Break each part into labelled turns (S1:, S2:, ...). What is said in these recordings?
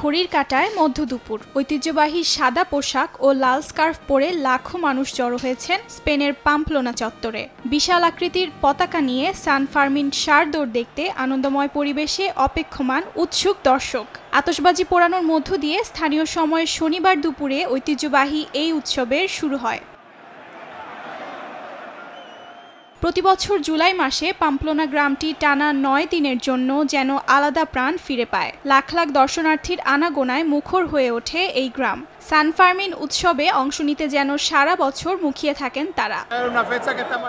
S1: ঘড়ির কাঁটায় মধ্য দুপুর। ঐতিহ্যবাহী সাদা পোশাক ও লাল স্কার্ফ পরে লাখো মানুষ জড়ো হয়েছেন স্পেনের পাম্পলোনা চত্বরে। বিশাল আকৃতির পতাকা নিয়ে সান ফার্মিন ষাঁড় দৌড় দেখতে আনন্দময় পরিবেশে অপেক্ষমান উৎসুক দর্শক। আতশবাজি পোড়ানোর মধ্য দিয়ে স্থানীয় সময় শনিবার দুপুরে ঐতিহ্যবাহী এই উৎসবের শুরু হয়। প্রতিবছর জুলাই মাসে পাম্পলোনা গ্রামটি টানা ৯ দিনের জন্য যেন আলাদা প্রাণ ফিরে পায়। লাখ লাখ দর্শনার্থীর আনাগোনায় মুখর হয়ে ওঠে এই গ্রাম। সান ফার্মিন উৎসবে অংশ নিতে যেন সারা বছর মুখিয়ে থাকেন তারা।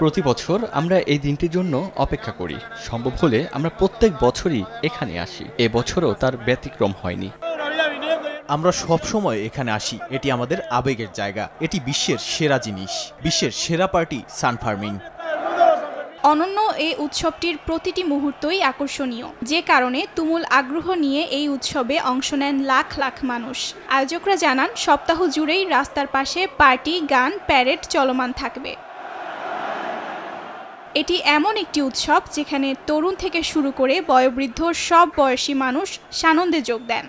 S2: প্রতি বছর আমরা এই দিনটির জন্য অপেক্ষা করি। সম্ভব হলে আমরা প্রত্যেক বছরই এখানে আসি। এবছরও তার ব্যতিক্রম হয়নি।
S3: আমরা সব সময় এখানে আসি। এটি আমাদের আবেগের জায়গা। এটি বিশ্বের সেরা জিনিস, বিশ্বের সেরা পার্টি সান ফার্মিন।
S1: অনন্য এই উৎসবটির প্রতিটি মুহূর্তই আকর্ষণীয়, যে কারণে তুমুল আগ্রহ নিয়ে এই উৎসবে অংশ নেন লাখ লাখ মানুষ। আয়োজকরা জানান, সপ্তাহ জুড়েই রাস্তার পাশে পার্টি, গান, প্যারেড চলমান থাকবে। এটি এমন একটি উৎসব যেখানে তরুণ থেকে শুরু করে বয়োবৃদ্ধ সব বয়সী মানুষ সানন্দে যোগ দেন।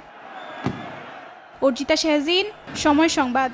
S1: অর্জিতা শাহজিন, সময় সংবাদ।